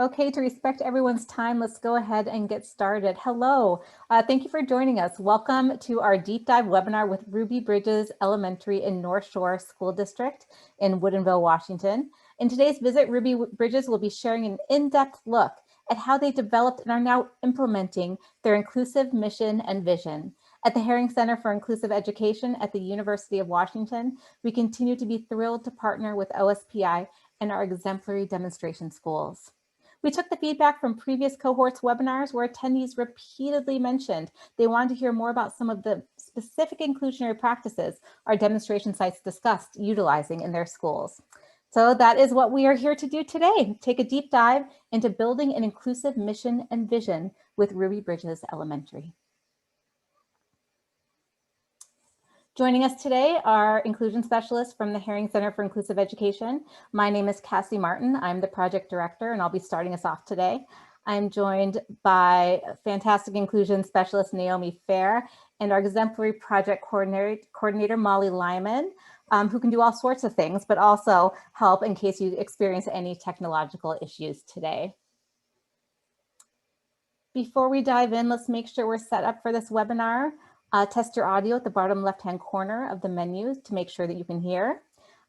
Okay, to respect everyone's time, let's go ahead and get started. Hello, thank you for joining us. Welcome to our deep dive webinar with Ruby Bridges Elementary in North Shore School District in Woodinville, Washington. In today's visit, Ruby Bridges will be sharing an in-depth look at how they developed and are now implementing their inclusive mission and vision. At the Herring Center for Inclusive Education at the University of Washington, we continue to be thrilled to partner with OSPI and our exemplary demonstration schools. We took the feedback from previous cohorts webinars where attendees repeatedly mentioned they wanted to hear more about some of the specific inclusionary practices our demonstration sites discussed utilizing in their schools. So that is what we are here to do today, take a deep dive into building an inclusive mission and vision with Ruby Bridges Elementary. Joining us today are inclusion specialists from the Herring Center for Inclusive Education. My name is Cassie Martin. I'm the project director, and I'll be starting us off today. I'm joined by fantastic inclusion specialist Naomi Fair and our exemplary project coordinator Molly Lyman, who can do all sorts of things, but also help in case you experience any technological issues today. Before we dive in, let's make sure we're set up for this webinar. Test your audio at the bottom left-hand corner of the menu to make sure that you can hear.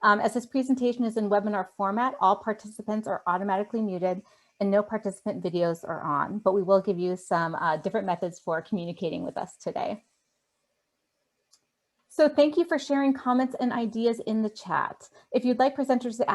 As this presentation is in webinar format, all participants are automatically muted and no participant videos are on, but we will give you some different methods for communicating with us today. So thank you for sharing comments and ideas in the chat. If you'd like presenters to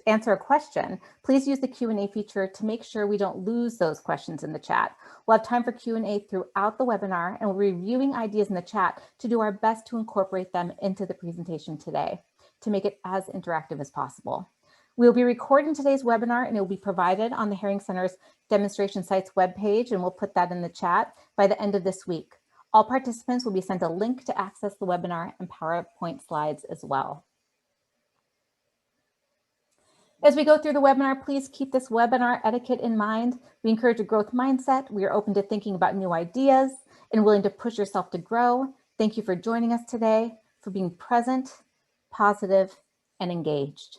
answer a question, please use the Q&A feature to make sure we don't lose those questions in the chat. We'll have time for Q&A throughout the webinar, and we're reviewing ideas in the chat to do our best to incorporate them into the presentation today to make it as interactive as possible. We'll be recording today's webinar, and it will be provided on the Herring Center's demonstration sites webpage, and we'll put that in the chat by the end of this week. All participants will be sent a link to access the webinar and PowerPoint slides as well. As we go through the webinar, please keep this webinar etiquette in mind. We encourage a growth mindset. We are open to thinking about new ideas and willing to push yourself to grow. Thank you for joining us today, for being present, positive, and engaged.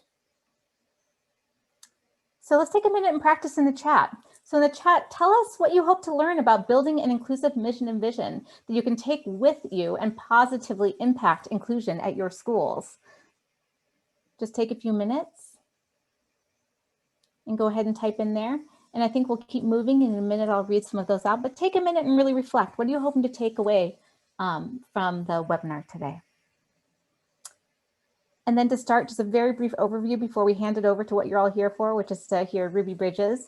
So let's take a minute and practice in the chat. So in the chat, tell us what you hope to learn about building an inclusive mission and vision that you can take with you and positively impact inclusion at your schools. Just take a few minutes and go ahead and type in there. And I think we'll keep moving. In a minute, I'll read some of those out, but take a minute and really reflect. What are you hoping to take away from the webinar today? And then to start, just a very brief overview before we hand it over to what you're all here for, which is to hear Ruby Bridges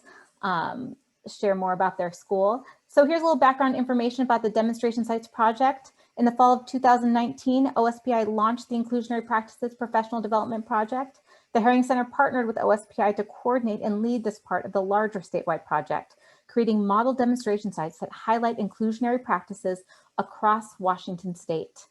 share more about their school. So here's a little background information about the Demonstration Sites project. In the fall of 2019, OSPI launched the Inclusionary Practices Professional Development Project. The Herring Center partnered with OSPI to coordinate and lead this part of the larger statewide project, creating model demonstration sites that highlight inclusionary practices across Washington state.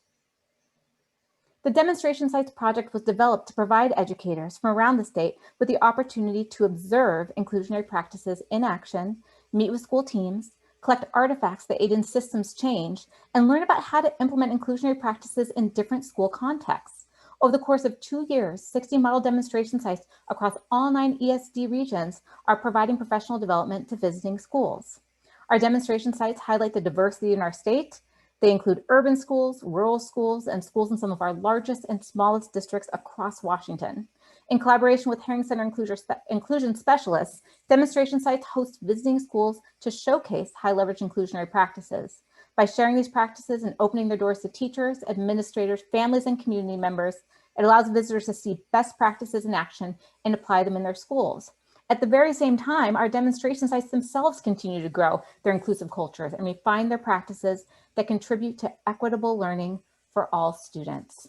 The Demonstration Sites project was developed to provide educators from around the state with the opportunity to observe inclusionary practices in action, meet with school teams, collect artifacts that aid in systems change, and learn about how to implement inclusionary practices in different school contexts. Over the course of 2 years, 60 model demonstration sites across all 9 ESD regions are providing professional development to visiting schools. Our demonstration sites highlight the diversity in our state. They include urban schools, rural schools, and schools in some of our largest and smallest districts across Washington. In collaboration with Herring Center inclusion specialists, demonstration sites host visiting schools to showcase high leverage inclusionary practices. By sharing these practices and opening their doors to teachers, administrators, families, and community members, it allows visitors to see best practices in action and apply them in their schools. At the very same time, our demonstration sites themselves continue to grow their inclusive cultures and refine their practices that contribute to equitable learning for all students.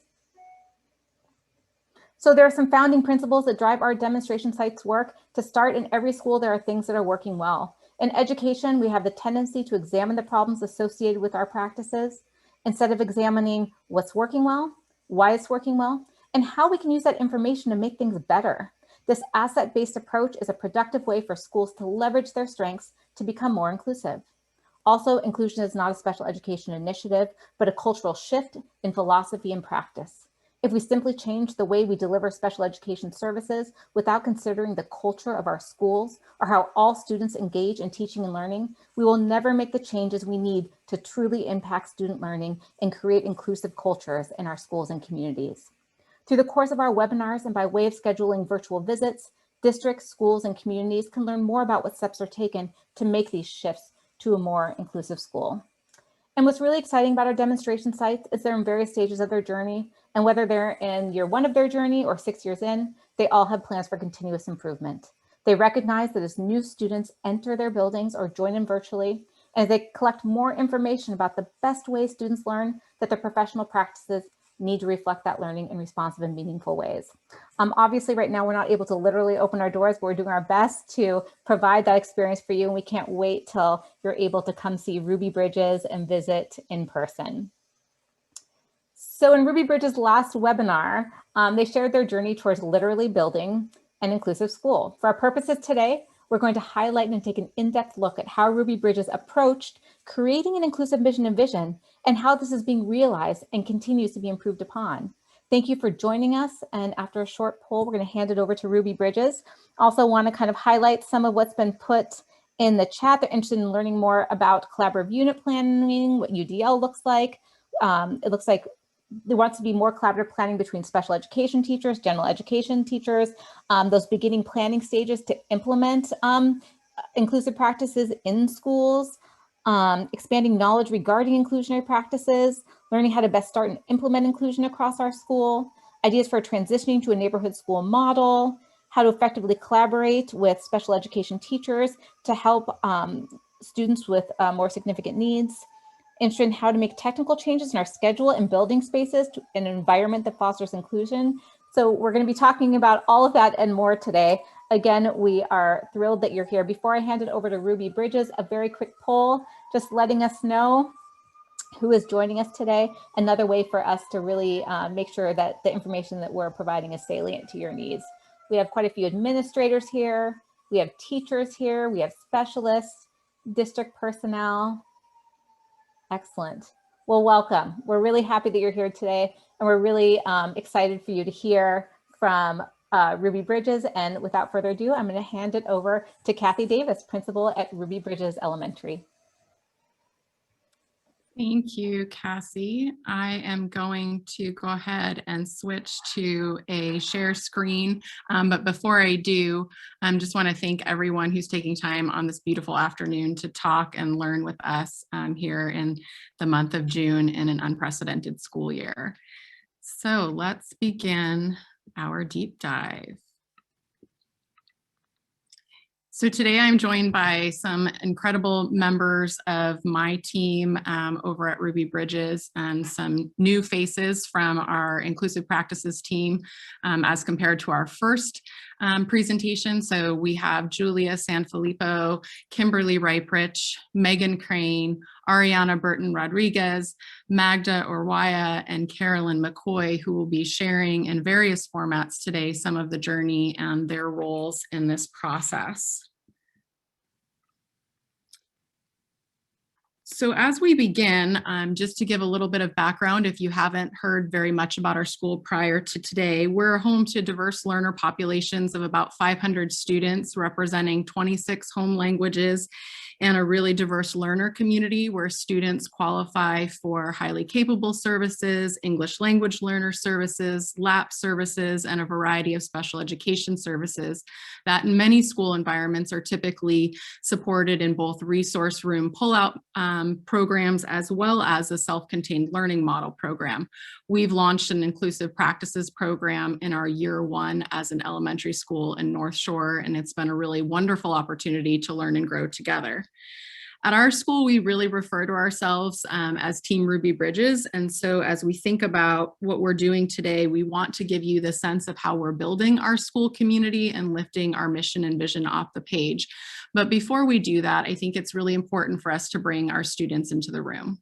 So there are some founding principles that drive our demonstration sites work. To start, in every school, there are things that are working well. In education, we have the tendency to examine the problems associated with our practices instead of examining what's working well, why it's working well, and how we can use that information to make things better. This asset-based approach is a productive way for schools to leverage their strengths to become more inclusive. Also, inclusion is not a special education initiative, but a cultural shift in philosophy and practice. If we simply change the way we deliver special education services without considering the culture of our schools or how all students engage in teaching and learning, we will never make the changes we need to truly impact student learning and create inclusive cultures in our schools and communities. Through the course of our webinars and by way of scheduling virtual visits, districts, schools, and communities can learn more about what steps are taken to make these shifts to a more inclusive school. And what's really exciting about our demonstration sites is they're in various stages of their journey, and whether they're in year 1 of their journey or 6 years in, they all have plans for continuous improvement. They recognize that as new students enter their buildings or join in virtually, and as they collect more information about the best ways students learn, that their professional practices need to reflect that learning in responsive and meaningful ways. Obviously, right now, we're not able to literally open our doors, but we're doing our best to provide that experience for you. And we can't wait till you're able to come see Ruby Bridges and visit in person. So in Ruby Bridges' last webinar, they shared their journey towards literally building an inclusive school. For our purposes today, we're going to highlight and take an in-depth look at how Ruby Bridges approached creating an inclusive mission and vision, and how this is being realized and continues to be improved upon. Thank you for joining us. And after a short poll, we're going to hand it over to Ruby Bridges. Also want to kind of highlight some of what's been put in the chat. They're interested in learning more about collaborative unit planning, what UDL looks like. It looks like there wants to be more collaborative planning between special education teachers, general education teachers, those beginning planning stages to implement inclusive practices in schools, expanding knowledge regarding inclusionary practices, learning how to best start and implement inclusion across our school, ideas for transitioning to a neighborhood school model, how to effectively collaborate with special education teachers to help students with more significant needs, interested in how to make technical changes in our schedule and building spaces to an environment that fosters inclusion. So we're going to be talking about all of that and more today. Again, we are thrilled that you're here. Before I hand it over to Ruby Bridges, a very quick poll, just letting us know who is joining us today. Another way for us to really make sure that the information that we're providing is salient to your needs. We have quite a few administrators here. We have teachers here. We have specialists, district personnel. Excellent. Well, welcome. We're really happy that you're here today, and we're really excited for you to hear from Ruby Bridges. And without further ado, I'm going to hand it over to Kathy Davis, principal at Ruby Bridges Elementary. Thank you, Cassie. I am going to go ahead and switch to a share screen. But before I do, I just want to thank everyone who's taking time on this beautiful afternoon to talk and learn with us here in the month of June in an unprecedented school year. So let's begin our deep dive. So today I'm joined by some incredible members of my team over at Ruby Bridges and some new faces from our Inclusive Practices team as compared to our first presentation. So we have Julia Sanfilippo, Kimberly Riperich, Megan Crane, Ariana Burton Rodriguez, Magda Orwaya, and Carolyn McCoy, who will be sharing in various formats today some of the journey and their roles in this process. So as we begin, just to give a little bit of background, if you haven't heard very much about our school prior to today, we're home to diverse learner populations of about 500 students representing 26 home languages and a really diverse learner community where students qualify for highly capable services, English language learner services, LAP services, and a variety of special education services that in many school environments are typically supported in both resource room pullout programs as well as a self-contained learning model program. We've launched an inclusive practices program in our year 1 as an elementary school in North Shore, and it's been a really wonderful opportunity to learn and grow together. At our school, we really refer to ourselves as Team Ruby Bridges. And so as we think about what we're doing today, we want to give you the sense of how we're building our school community and lifting our mission and vision off the page. But before we do that, I think it's really important for us to bring our students into the room.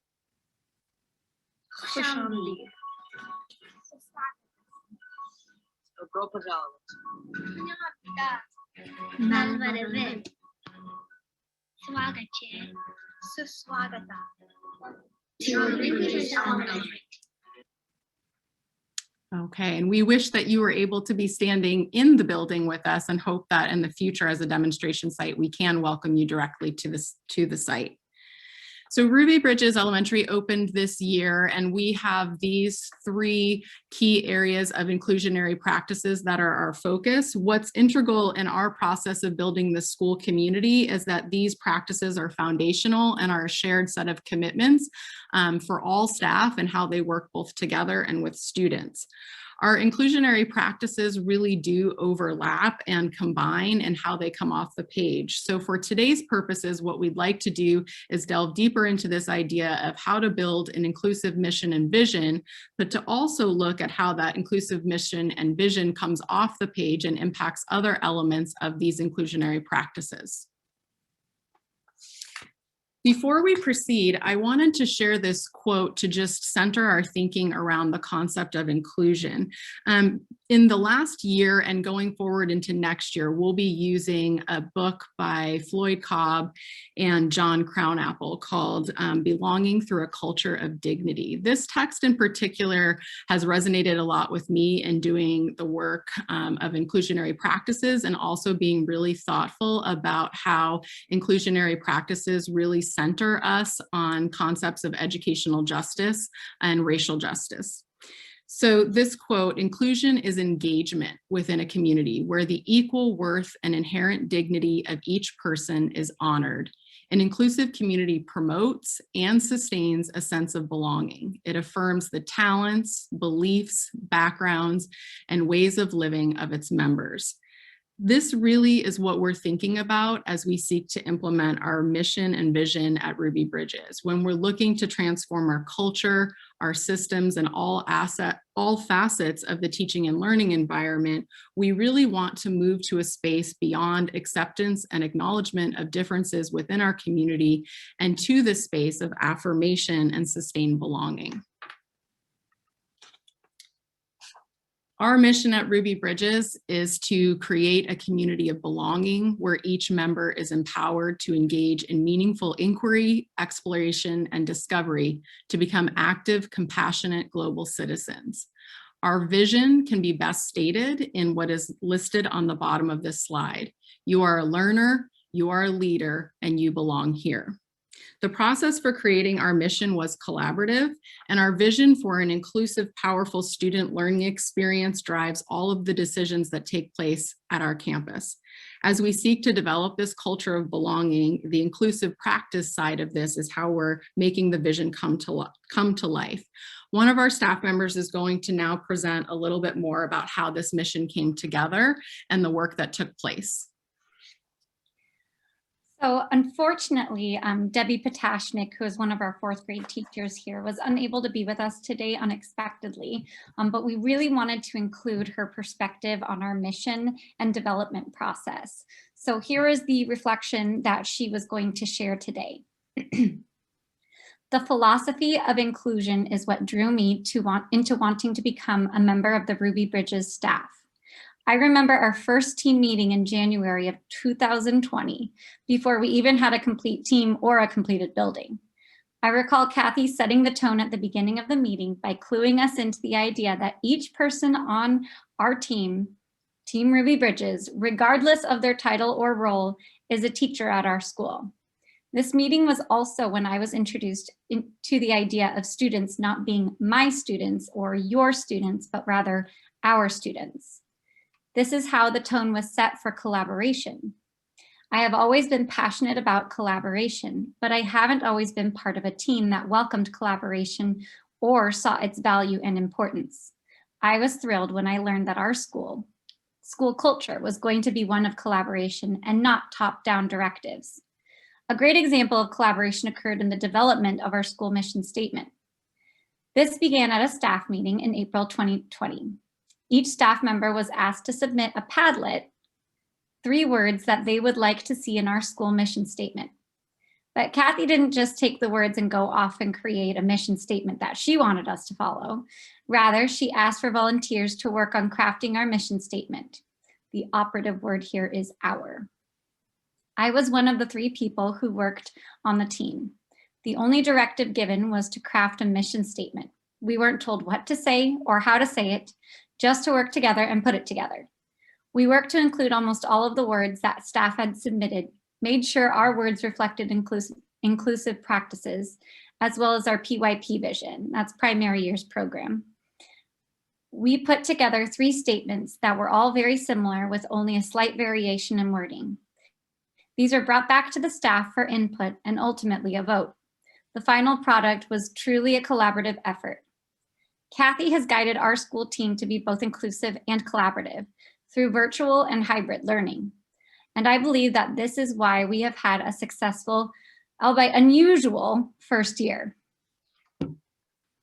Okay, and we wish that you were able to be standing in the building with us and hope that in the future as a demonstration site, we can welcome you directly to the site. So Ruby Bridges Elementary opened this year, and we have these 3 key areas of inclusionary practices that are our focus. What's integral in our process of building the school community is that these practices are foundational and are a shared set of commitments for all staff and how they work both together and with students. Our inclusionary practices really do overlap and combine in how they come off the page. So for today's purposes, what we'd like to do is delve deeper into this idea of how to build an inclusive mission and vision, but to also look at how that inclusive mission and vision comes off the page and impacts other elements of these inclusionary practices. Before we proceed, I wanted to share this quote to just center our thinking around the concept of inclusion. In the last year and going forward into next year, we'll be using a book by Floyd Cobb and John Crownapple called Belonging Through a Culture of Dignity. This text in particular has resonated a lot with me in doing the work of inclusionary practices and also being really thoughtful about how inclusionary practices really center us on concepts of educational justice and racial justice. So this quote, inclusion is engagement within a community where the equal worth and inherent dignity of each person is honored. An inclusive community promotes and sustains a sense of belonging. It affirms the talents, beliefs, backgrounds, and ways of living of its members. This really is what we're thinking about as we seek to implement our mission and vision at Ruby Bridges. When we're looking to transform our culture, our systems, and all facets of the teaching and learning environment, we really want to move to a space beyond acceptance and acknowledgement of differences within our community and to the space of affirmation and sustained belonging. Our mission at Ruby Bridges is to create a community of belonging where each member is empowered to engage in meaningful inquiry, exploration, and discovery to become active, compassionate global citizens. Our vision can be best stated in what is listed on the bottom of this slide. You are a learner, you are a leader, and you belong here. The process for creating our mission was collaborative, and our vision for an inclusive, powerful student learning experience drives all of the decisions that take place at our campus. As we seek to develop this culture of belonging, the inclusive practice side of this is how we're making the vision come to life. One of our staff members is going to now present a little bit more about how this mission came together and the work that took place. So unfortunately, Debbie Potashnik, who is one of our 4th grade teachers here, was unable to be with us today unexpectedly, but we really wanted to include her perspective on our mission and development process. So here is the reflection that she was going to share today. The philosophy of inclusion is what drew me into wanting to become a member of the Ruby Bridges staff. I remember our first team meeting in January of 2020, before we even had a complete team or a completed building. I recall Kathy setting the tone at the beginning of the meeting by cluing us into the idea that each person on our team, Team Ruby Bridges, regardless of their title or role, is a teacher at our school. This meeting was also when I was introduced to the idea of students not being my students or your students, but rather our students. This is how the tone was set for collaboration. I have always been passionate about collaboration, but I haven't always been part of a team that welcomed collaboration or saw its value and importance. I was thrilled when I learned that our school culture was going to be one of collaboration and not top-down directives. A great example of collaboration occurred in the development of our school mission statement. This began at a staff meeting in April 2020. Each staff member was asked to submit a Padlet, 3 words that they would like to see in our school mission statement. But Kathy didn't just take the words and go off and create a mission statement that she wanted us to follow. Rather, she asked for volunteers to work on crafting our mission statement. The operative word here is our. I was one of the 3 people who worked on the team. The only directive given was to craft a mission statement. We weren't told what to say or how to say it, just to work together and put it together. We worked to include almost all of the words that staff had submitted, made sure our words reflected inclusive practices, as well as our PYP vision, that's primary years program. We put together 3 statements that were all very similar with only a slight variation in wording. These are brought back to the staff for input and ultimately a vote. The final product was truly a collaborative effort. Kathy has guided our school team to be both inclusive and collaborative through virtual and hybrid learning. And I believe that this is why we have had a successful, albeit unusual, first year.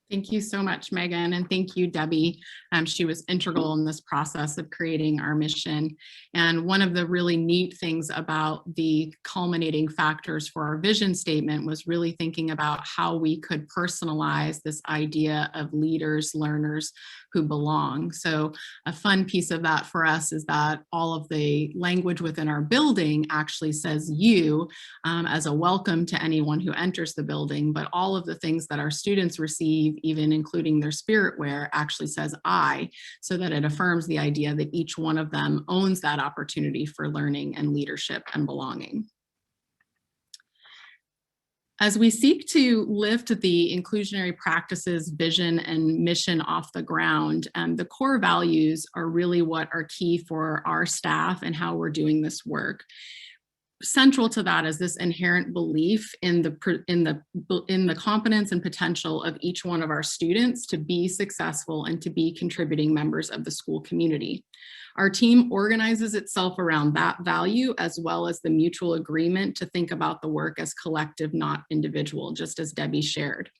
Thank you so much, Megan, and thank you, Debbie. She was integral in this process of creating our mission. And one of the really neat things about the culminating factors for our vision statement was really thinking about how we could personalize this idea of leaders, learners who belong. So a fun piece of that for us is that all of the language within our building actually says you as a welcome to anyone who enters the building, but all of the things that our students receive, even including their spirit wear, actually says I, so that it affirms the idea that each one of them owns that opportunity for learning and leadership and belonging. As we seek to lift the inclusionary practices, vision, and mission off the ground, the core values are really what are key for our staff and how we're doing this work. Central to that is this inherent belief in the competence and potential of each one of our students to be successful and to be contributing members of the school community. Our team organizes itself around that value, as well as the mutual agreement to think about the work as collective, not individual, just as Debbie shared.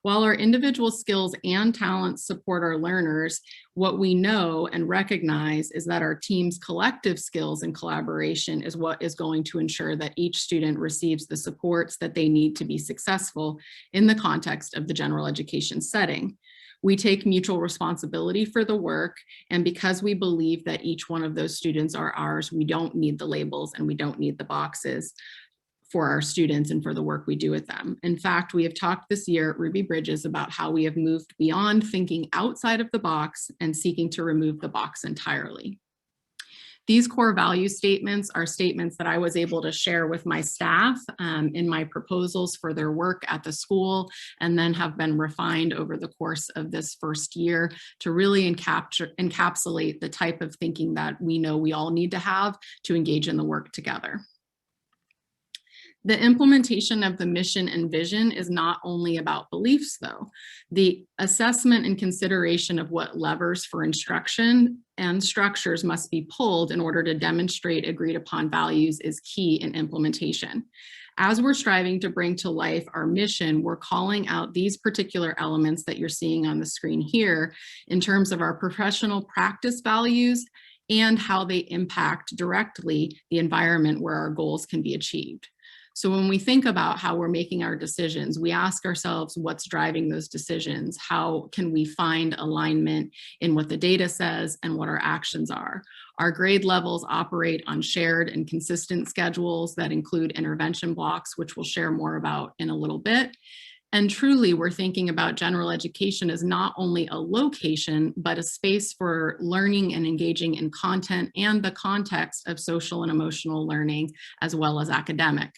While our individual skills and talents support our learners, what we know and recognize is that our team's collective skills and collaboration is what is going to ensure that each student receives the supports that they need to be successful in the context of the general education setting. We take mutual responsibility for the work, and because we believe that each one of those students are ours, we don't need the labels and we don't need the boxes for our students and for the work we do with them. In fact, we have talked this year at Ruby Bridges about how we have moved beyond thinking outside of the box and seeking to remove the box entirely. These core value statements are statements that I was able to share with my staff in my proposals for their work at the school, and then have been refined over the course of this first year to really encapsulate the type of thinking that we know we all need to have to engage in the work together. The implementation of the mission and vision is not only about beliefs, though. The assessment and consideration of what levers for instruction and structures must be pulled in order to demonstrate agreed upon values is key in implementation. As we're striving to bring to life our mission, we're calling out these particular elements that you're seeing on the screen here in terms of our professional practice values and how they impact directly the environment where our goals can be achieved. So when we think about how we're making our decisions, we ask ourselves what's driving those decisions? How can we find alignment in what the data says and what our actions are? Our grade levels operate on shared and consistent schedules that include intervention blocks, which we'll share more about in a little bit. And truly, we're thinking about general education as not only a location, but a space for learning and engaging in content and the context of social and emotional learning, as well as academic.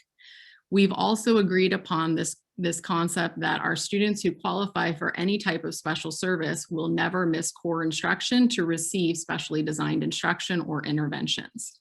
We've also agreed upon this concept that our students who qualify for any type of special service will never miss core instruction to receive specially designed instruction or interventions.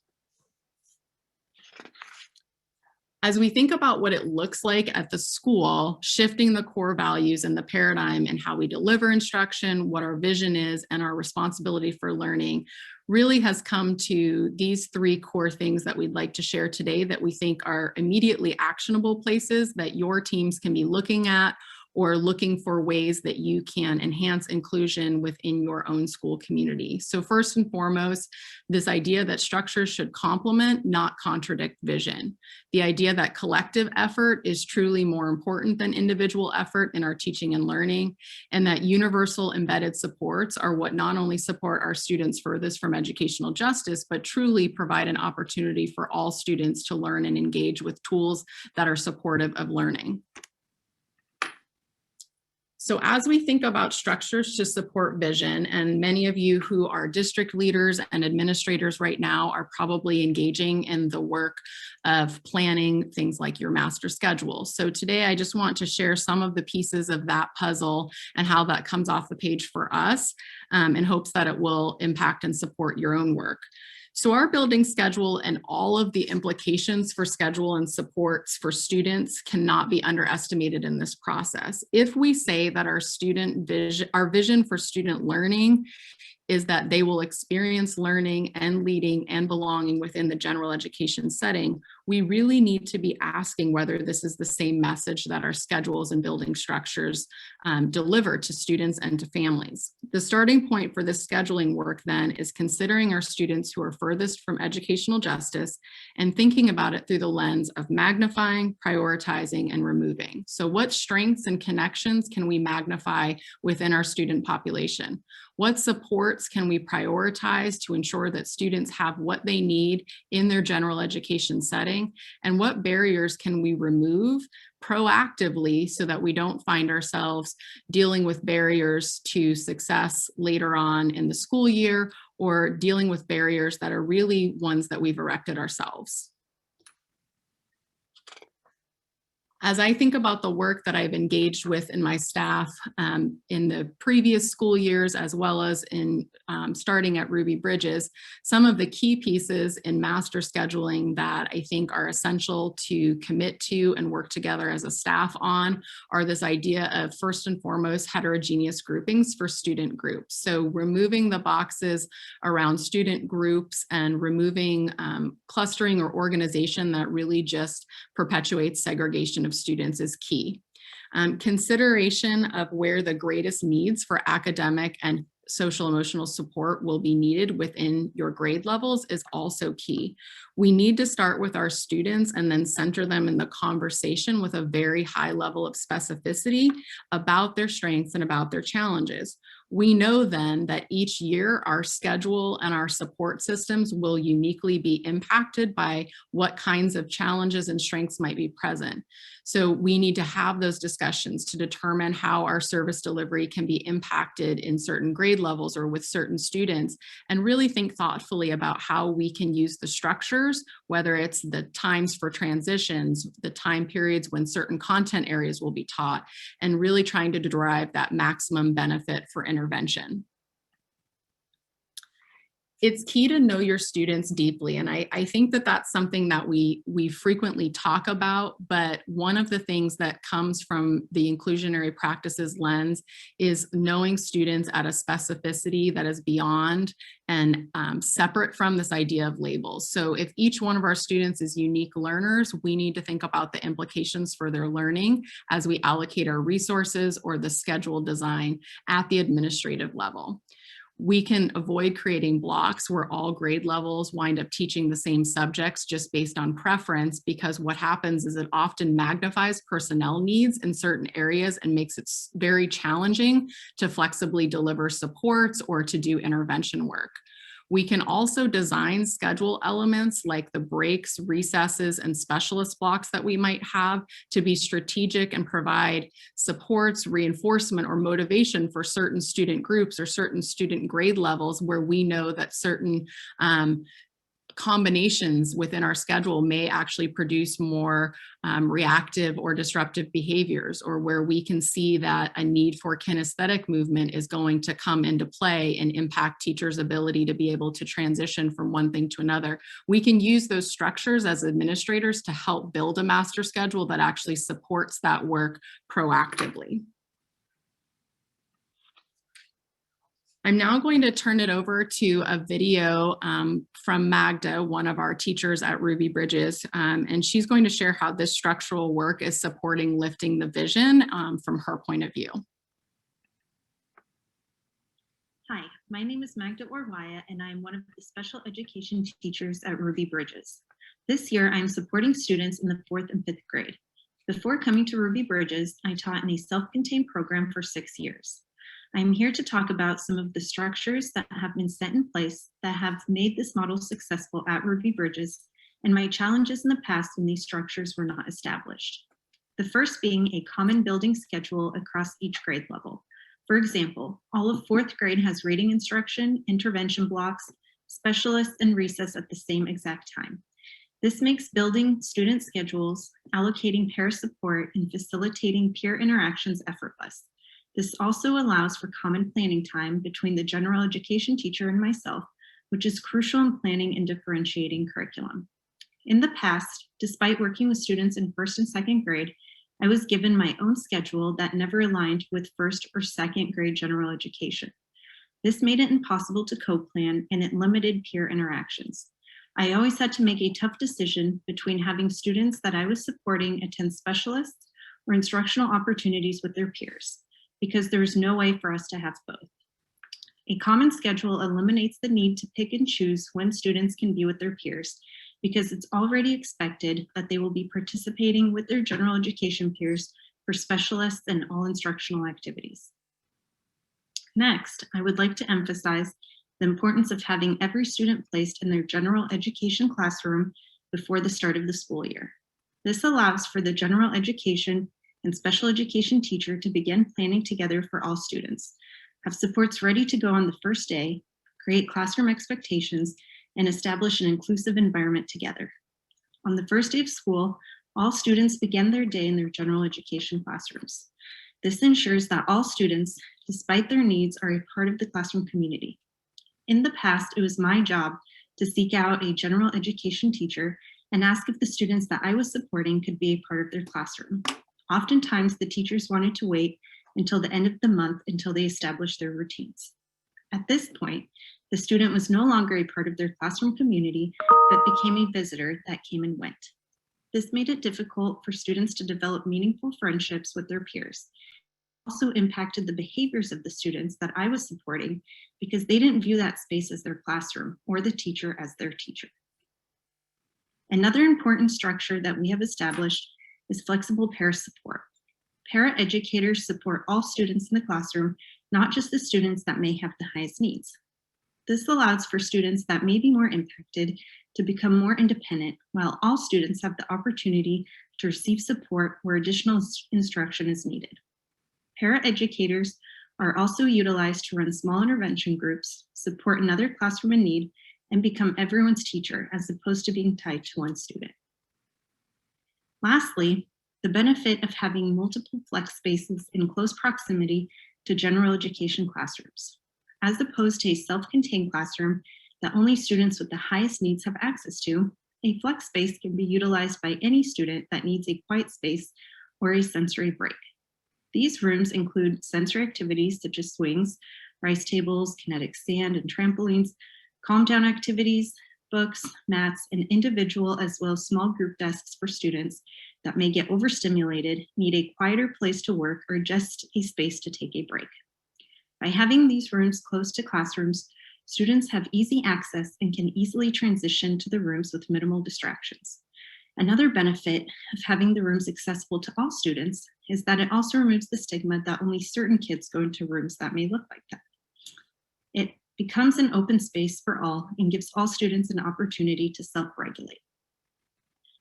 As we think about what it looks like at the school, shifting the core values and the paradigm and how we deliver instruction, what our vision is, and our responsibility for learning really has come to these 3 core things that we'd like to share today that we think are immediately actionable places that your teams can be looking at or looking for ways that you can enhance inclusion within your own school community. So first and foremost, this idea that structures should complement, not contradict vision. The idea that collective effort is truly more important than individual effort in our teaching and learning, and that universal embedded supports are what not only support our students furthest from educational justice, but truly provide an opportunity for all students to learn and engage with tools that are supportive of learning. So as we think about structures to support vision, and many of you who are district leaders and administrators right now are probably engaging in the work of planning things like your master schedule. So today I just want to share some of the pieces of that puzzle and how that comes off the page for us, in hopes that it will impact and support your own work. So our building schedule and all of the implications for schedule and supports for students cannot be underestimated in this process. If we say that our vision for student learning is that they will experience learning and leading and belonging within the general education setting, we really need to be asking whether this is the same message that our schedules and building structures deliver to students and to families. The starting point for this scheduling work then is considering our students who are furthest from educational justice and thinking about it through the lens of magnifying, prioritizing, and removing. So what strengths and connections can we magnify within our student population? What supports can we prioritize to ensure that students have what they need in their general education setting? And what barriers can we remove proactively so that we don't find ourselves dealing with barriers to success later on in the school year, or dealing with barriers that are really ones that we've erected ourselves? As I think about the work that I've engaged with in my staff in the previous school years, as well as in starting at Ruby Bridges, some of the key pieces in master scheduling that I think are essential to commit to and work together as a staff on are this idea of, first and foremost, heterogeneous groupings for student groups. So removing the boxes around student groups and removing clustering or organization that really just perpetuates segregation of students is key. Consideration of where the greatest needs for academic and social emotional support will be needed within your grade levels is also key. We need to start with our students and then center them in the conversation with a very high level of specificity about their strengths and about their challenges. We know then that each year our schedule and our support systems will uniquely be impacted by what kinds of challenges and strengths might be present. So we need to have those discussions to determine how our service delivery can be impacted in certain grade levels or with certain students, and really think thoughtfully about how we can use the structures, whether it's the times for transitions, the time periods when certain content areas will be taught, and really trying to derive that maximum benefit for intervention. It's key to know your students deeply. And I think that that's something that we frequently talk about, but one of the things that comes from the inclusionary practices lens is knowing students at a specificity that is beyond and separate from this idea of labels. So if each one of our students is unique learners, we need to think about the implications for their learning as we allocate our resources or the schedule design at the administrative level. We can avoid creating blocks where all grade levels wind up teaching the same subjects just based on preference, because what happens is it often magnifies personnel needs in certain areas and makes it very challenging to flexibly deliver supports or to do intervention work. We can also design schedule elements like the breaks, recesses, and specialist blocks that we might have to be strategic and provide supports, reinforcement, or motivation for certain student groups or certain student grade levels where we know that certain combinations within our schedule may actually produce more reactive or disruptive behaviors, or where we can see that a need for kinesthetic movement is going to come into play and impact teachers' ability to be able to transition from one thing to another. We can use those structures as administrators to help build a master schedule that actually supports that work proactively. I'm now going to turn it over to a video from Magda, one of our teachers at Ruby Bridges, and she's going to share how this structural work is supporting lifting the vision from her point of view. Hi, my name is Magda Orwaya, and I'm one of the special education teachers at Ruby Bridges. This year, I'm supporting students in the 4th and 5th grade. Before coming to Ruby Bridges, I taught in a self-contained program for 6 years. I'm here to talk about some of the structures that have been set in place that have made this model successful at Ruby Bridges, and my challenges in the past when these structures were not established. The first being a common building schedule across each grade level. For example, all of 4th grade has reading instruction, intervention blocks, specialists, and recess at the same exact time. This makes building student schedules, allocating peer support, and facilitating peer interactions effortless. This also allows for common planning time between the general education teacher and myself, which is crucial in planning and differentiating curriculum. In the past, despite working with students in 1st and 2nd grade, I was given my own schedule that never aligned with 1st or 2nd grade general education. This made it impossible to co-plan, and it limited peer interactions. I always had to make a tough decision between having students that I was supporting attend specialists or instructional opportunities with their peers, because there was no way for us to have both. A common schedule eliminates the need to pick and choose when students can be with their peers, because it's already expected that they will be participating with their general education peers for specialists and all instructional activities. Next, I would like to emphasize the importance of having every student placed in their general education classroom before the start of the school year. This allows for the general education and special education teacher to begin planning together for all students, have supports ready to go on the first day, create classroom expectations, and establish an inclusive environment together. On the first day of school, all students begin their day in their general education classrooms. This ensures that all students, despite their needs, are a part of the classroom community. In the past, it was my job to seek out a general education teacher and ask if the students that I was supporting could be a part of their classroom. Oftentimes, the teachers wanted to wait until the end of the month until they established their routines. At this point, the student was no longer a part of their classroom community, but became a visitor that came and went. This made it difficult for students to develop meaningful friendships with their peers. It also impacted the behaviors of the students that I was supporting because they didn't view that space as their classroom or the teacher as their teacher. Another important structure that we have established is flexible peer support. Para-educators support all students in the classroom, not just the students that may have the highest needs. This allows for students that may be more impacted to become more independent, while all students have the opportunity to receive support where additional instruction is needed. Para-educators are also utilized to run small intervention groups, support another classroom in need, and become everyone's teacher as opposed to being tied to one student. Lastly, the benefit of having multiple flex spaces in close proximity to general education classrooms. As opposed to a self-contained classroom that only students with the highest needs have access to, a flex space can be utilized by any student that needs a quiet space or a sensory break. These rooms include sensory activities such as swings, rice tables, kinetic sand, and trampolines, calm down activities, books, mats, and individual as well as small group desks for students that may get overstimulated, need a quieter place to work, or just a space to take a break. By having these rooms close to classrooms, students have easy access and can easily transition to the rooms with minimal distractions. Another benefit of having the rooms accessible to all students is that it also removes the stigma that only certain kids go into rooms that may look like that. It becomes an open space for all and gives all students an opportunity to self-regulate.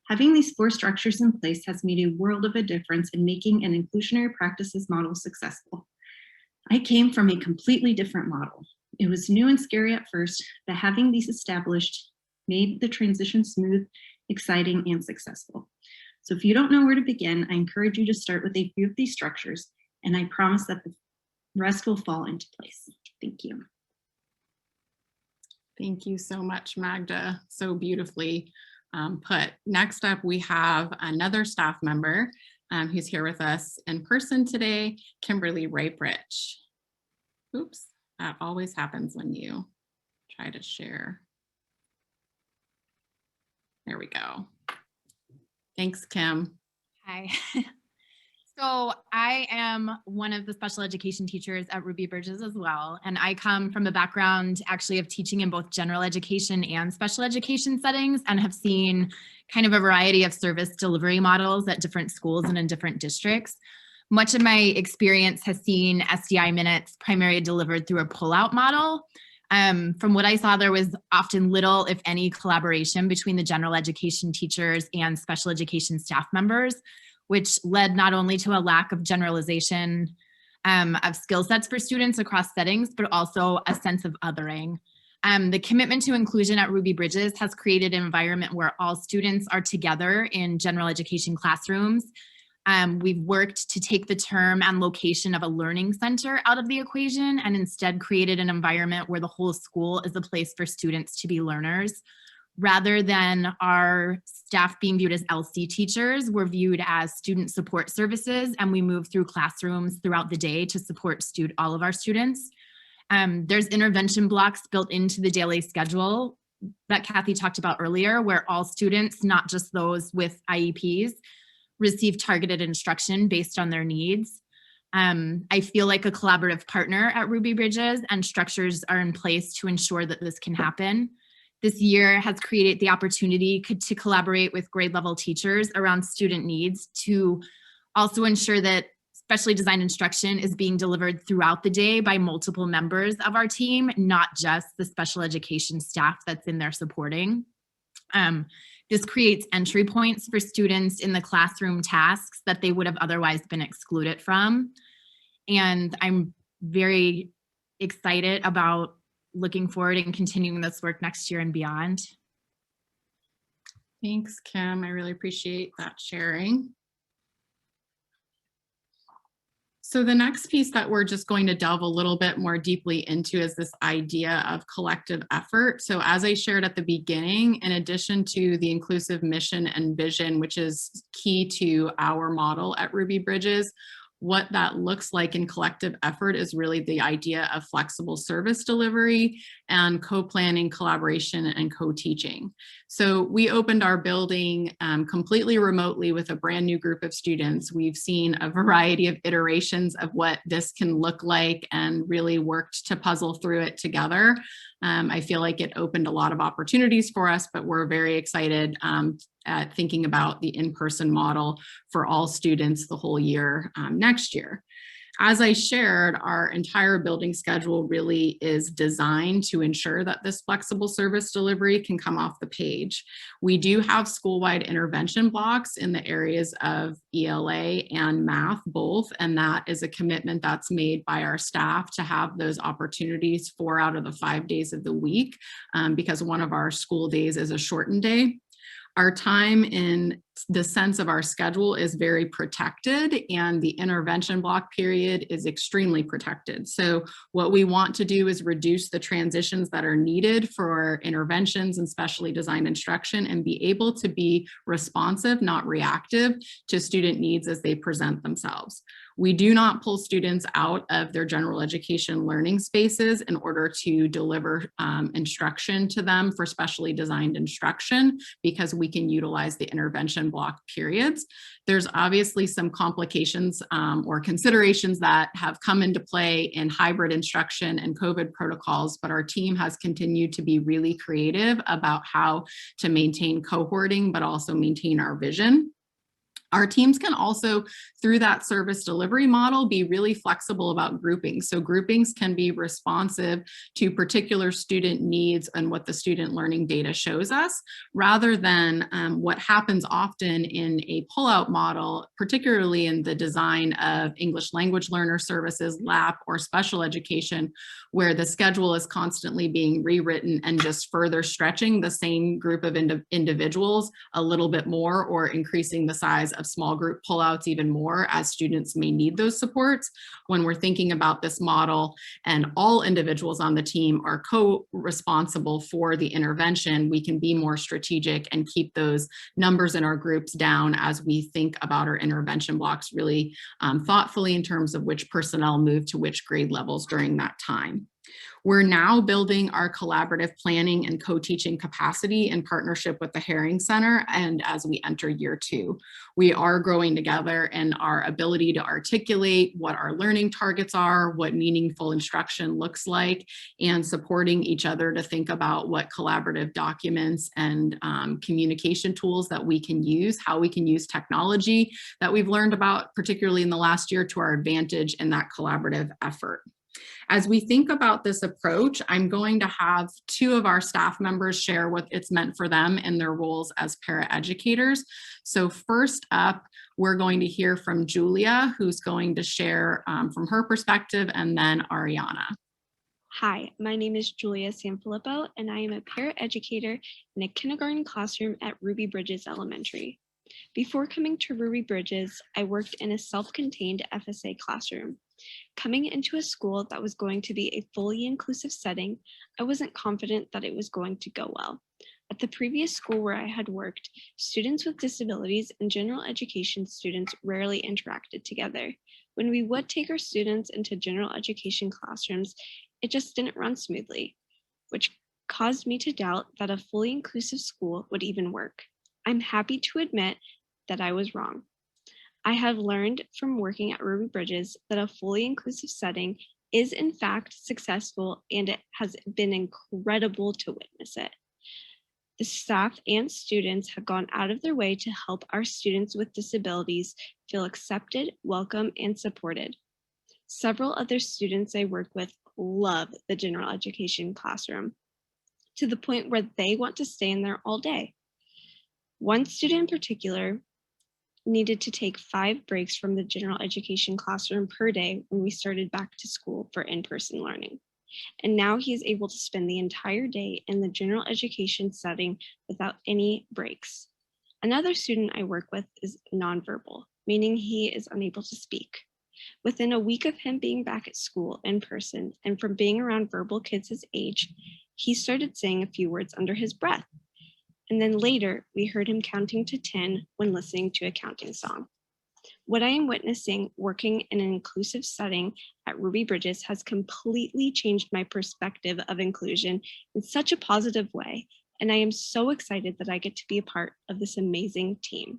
Having these 4 structures in place has made a world of a difference in making an inclusionary practices model successful. I came from a completely different model. It was new and scary at first, but having these established made the transition smooth, exciting, and successful. So if you don't know where to begin, I encourage you to start with a few of these structures, and I promise that the rest will fall into place. Thank you. Thank you so much, Magda. So beautifully put. Next up, we have another staff member who's here with us in person today, Kimberly Raybrich. Oops, that always happens when you try to share. There we go. Thanks, Kim. Hi. So I am one of the special education teachers at Ruby Bridges as well. And I come from a background actually of teaching in both general education and special education settings and have seen kind of a variety of service delivery models at different schools and in different districts. Much of my experience has seen SDI minutes primarily delivered through a pullout model. From what I saw, there was often little, if any, collaboration between the general education teachers and special education staff members, which led not only to a lack of generalization of skill sets for students across settings, but also a sense of othering. The commitment to inclusion at Ruby Bridges has created an environment where all students are together in general education classrooms. We've worked to take the term and location of a learning center out of the equation and instead created an environment where the whole school is a place for students to be learners. Rather than our staff being viewed as LC teachers, we're viewed as student support services, and we move through classrooms throughout the day to support all of our students. There's intervention blocks built into the daily schedule that Kathy talked about earlier, where all students, not just those with IEPs, receive targeted instruction based on their needs. I feel like a collaborative partner at Ruby Bridges, and structures are in place to ensure that this can happen. This year has created the opportunity to collaborate with grade level teachers around student needs to also ensure that specially designed instruction is being delivered throughout the day by multiple members of our team, not just the special education staff that's in there supporting. This creates entry points for students in the classroom tasks that they would have otherwise been excluded from. And I'm very excited about looking forward and continuing this work next year and beyond. Thanks, Kim. I really appreciate that sharing. So the next piece that we're just going to delve a little bit more deeply into is this idea of collective effort. So as I shared at the beginning, in addition to the inclusive mission and vision, which is key to our model at Ruby Bridges, what that looks like in collective effort is really the idea of flexible service delivery and co-planning, collaboration, and co-teaching. So we opened our building completely remotely with a brand new group of students. We've seen a variety of iterations of what this can look like and really worked to puzzle through it together. I feel like it opened a lot of opportunities for us, but we're very excited at thinking about the in-person model for all students the whole year next year. As I shared, our entire building schedule really is designed to ensure that this flexible service delivery can come off the page. We do have school-wide intervention blocks in the areas of ELA and math both, and that is a commitment that's made by our staff to have those opportunities 4 out of the 5 days of the week because one of our school days is a shortened day. Our time in the sense of our schedule is very protected, and the intervention block period is extremely protected. So what we want to do is reduce the transitions that are needed for interventions and specially designed instruction and be able to be responsive, not reactive, to student needs as they present themselves. We do not pull students out of their general education learning spaces in order to deliver instruction to them for specially designed instruction, because we can utilize the intervention block periods. There's obviously some complications or considerations that have come into play in hybrid instruction and COVID protocols, but our team has continued to be really creative about how to maintain cohorting, but also maintain our vision. Our teams can also, through that service delivery model, be really flexible about grouping. So groupings can be responsive to particular student needs and what the student learning data shows us, rather than what happens often in a pullout model, particularly in the design of English language learner services, LAP, or special education, where the schedule is constantly being rewritten and just further stretching the same group of individuals a little bit more, or increasing the size of small group pullouts even more as students may need those supports. When we're thinking about this model and all individuals on the team are co-responsible for the intervention, we can be more strategic and keep those numbers in our groups down as we think about our intervention blocks really thoughtfully in terms of which personnel move to which grade levels during that time. We're now building our collaborative planning and co-teaching capacity in partnership with the Herring Center, and as we enter year 2. We are growing together in our ability to articulate what our learning targets are, what meaningful instruction looks like, and supporting each other to think about what collaborative documents and communication tools that we can use, how we can use technology that we've learned about, particularly in the last year, to our advantage in that collaborative effort. As we think about this approach, I'm going to have two of our staff members share what it's meant for them in their roles as paraeducators. So first up, we're going to hear from Julia, who's going to share from her perspective, and then Ariana. Hi, my name is Julia Sanfilippo, and I am a paraeducator in a kindergarten classroom at Ruby Bridges Elementary. Before coming to Ruby Bridges, I worked in a self-contained FSA classroom. Coming into a school that was going to be a fully inclusive setting, I wasn't confident that it was going to go well. At the previous school where I had worked, students with disabilities and general education students rarely interacted together. When we would take our students into general education classrooms, it just didn't run smoothly, which caused me to doubt that a fully inclusive school would even work. I'm happy to admit that I was wrong. I have learned from working at Ruby Bridges that a fully inclusive setting is in fact successful, and it has been incredible to witness it. The staff and students have gone out of their way to help our students with disabilities feel accepted, welcome, and supported. Several other students I work with love the general education classroom to the point where they want to stay in there all day. One student in particular needed to take 5 breaks from the general education classroom per day when we started back to school for in-person learning. And now he is able to spend the entire day in the general education setting without any breaks. Another student I work with is nonverbal, meaning he is unable to speak. Within a week of him being back at school in person and from being around verbal kids his age, he started saying a few words under his breath. And then later, we heard him counting to 10 when listening to a counting song. What I am witnessing working in an inclusive setting at Ruby Bridges has completely changed my perspective of inclusion in such a positive way, and I am so excited that I get to be a part of this amazing team.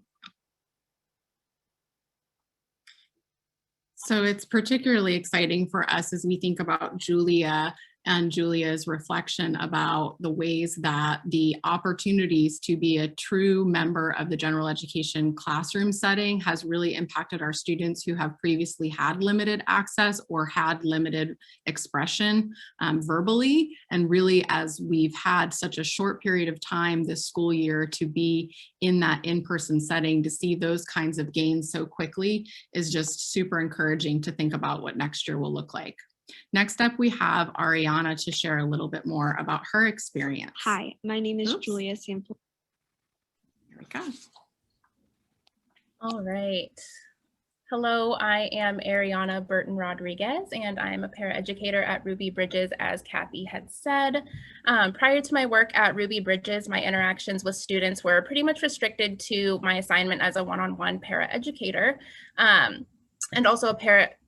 So it's particularly exciting for us as we think about Julia and Julia's reflection about the ways that the opportunities to be a true member of the general education classroom setting has really impacted our students who have previously had limited access or had limited expression verbally. And really, as we've had such a short period of time this school year to be in that in-person setting, to see those kinds of gains so quickly is just super encouraging to think about what next year will look like. Next up, we have Ariana to share a little bit more about her experience. Hi, my name is Julia Sanfilippo. Here we go. All right. Hello, I am Ariana Burton Rodriguez, and I'm a paraeducator at Ruby Bridges, as Kathy had said. Prior to my work at Ruby Bridges, my interactions with students were pretty much restricted to my assignment as a one-on-one paraeducator. And also a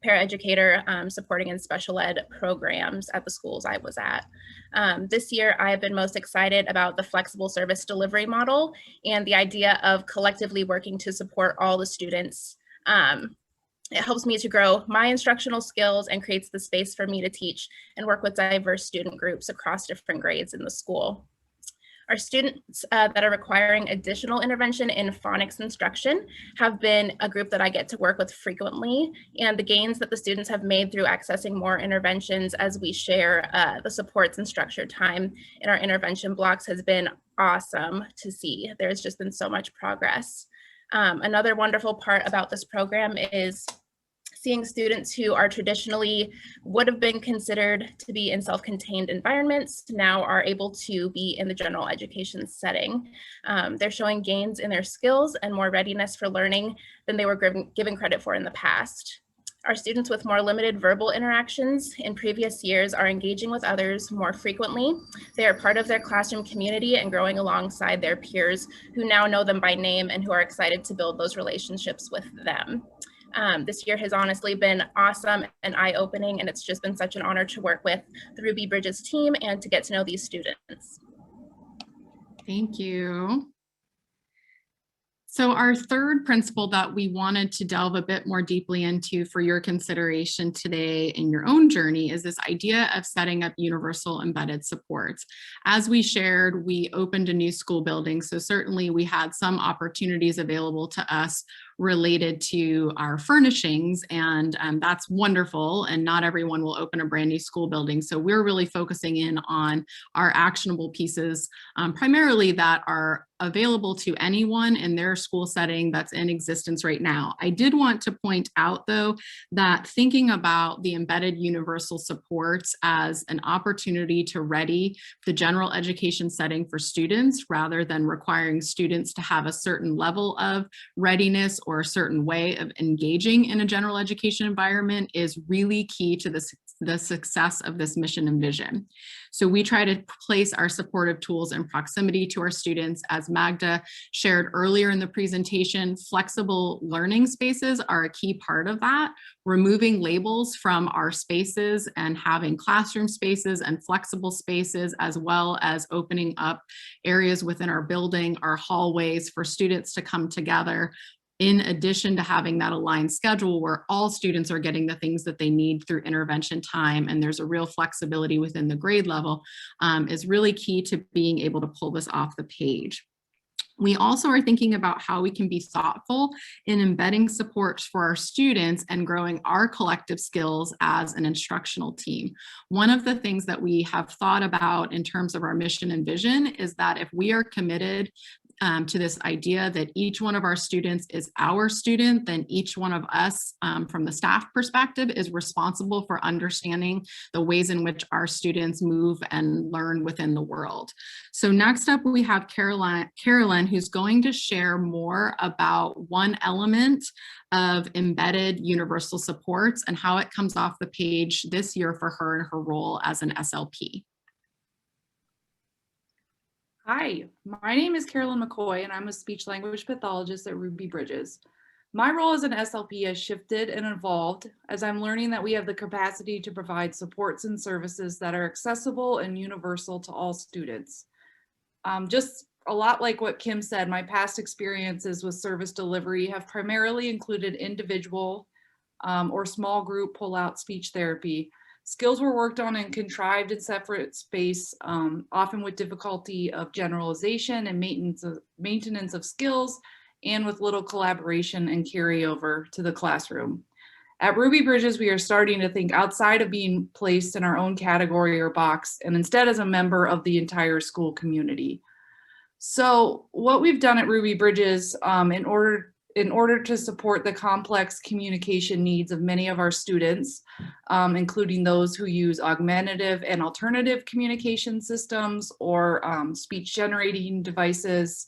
paraeducator supporting in special ed programs at the schools I was at. This year, I have been most excited about the flexible service delivery model and the idea of collectively working to support all the students. It helps me to grow my instructional skills and creates the space for me to teach and work with diverse student groups across different grades in the school. Our students that are requiring additional intervention in phonics instruction have been a group that I get to work with frequently, and the gains that the students have made through accessing more interventions as we share the supports and structured time in our intervention blocks has been awesome to see. There's just been so much progress. Another wonderful part about this program is seeing students who are traditionally would have been considered to be in self-contained environments now are able to be in the general education setting. They're showing gains in their skills and more readiness for learning than they were given credit for in the past. Our students with more limited verbal interactions in previous years are engaging with others more frequently. They are part of their classroom community and growing alongside their peers who now know them by name and who are excited to build those relationships with them. This year has honestly been awesome and eye-opening, and it's just been such an honor to work with the Ruby Bridges team and to get to know these students. Thank you. So our third principle that we wanted to delve a bit more deeply into for your consideration today in your own journey is this idea of setting up universal embedded supports. As we shared, we opened a new school building, so certainly we had some opportunities available to us related to our furnishings, and that's wonderful, and not everyone will open a brand new school building. So we're really focusing in on our actionable pieces, primarily that are available to anyone in their school setting that's in existence right now. I did want to point out, though, that thinking about the embedded universal supports as an opportunity to ready the general education setting for students, rather than requiring students to have a certain level of readiness or a certain way of engaging in a general education environment, is really key to the success of this mission and vision. So we try to place our supportive tools in proximity to our students. As Magda shared earlier in the presentation, flexible learning spaces are a key part of that. Removing labels from our spaces and having classroom spaces and flexible spaces, as well as opening up areas within our building, our hallways, for students to come together, in addition to having that aligned schedule where all students are getting the things that they need through intervention time, and there's a real flexibility within the grade level, is really key to being able to pull this off the page. We also are thinking about how we can be thoughtful in embedding supports for our students and growing our collective skills as an instructional team. One of the things that we have thought about in terms of our mission and vision is that if we are committed to this idea that each one of our students is our student, then each one of us from the staff perspective is responsible for understanding the ways in which our students move and learn within the world. So next up, we have Carolyn, who's going to share more about one element of embedded universal supports and how it comes off the page this year for her in her role as an SLP. Hi, my name is Carolyn McCoy, and I'm a speech language pathologist at Ruby Bridges. My role as an SLP has shifted and evolved as I'm learning that we have the capacity to provide supports and services that are accessible and universal to all students. Just a lot like what Kim said, my past experiences with service delivery have primarily included individual or small group pull-out speech therapy. Skills were worked on in contrived and separate space, often with difficulty of generalization and maintenance of skills, and with little collaboration and carryover to the classroom. At Ruby Bridges, we are starting to think outside of being placed in our own category or box, and instead as a member of the entire school community. So what we've done at Ruby Bridges in order to support the complex communication needs of many of our students, including those who use augmentative and alternative communication systems or speech generating devices,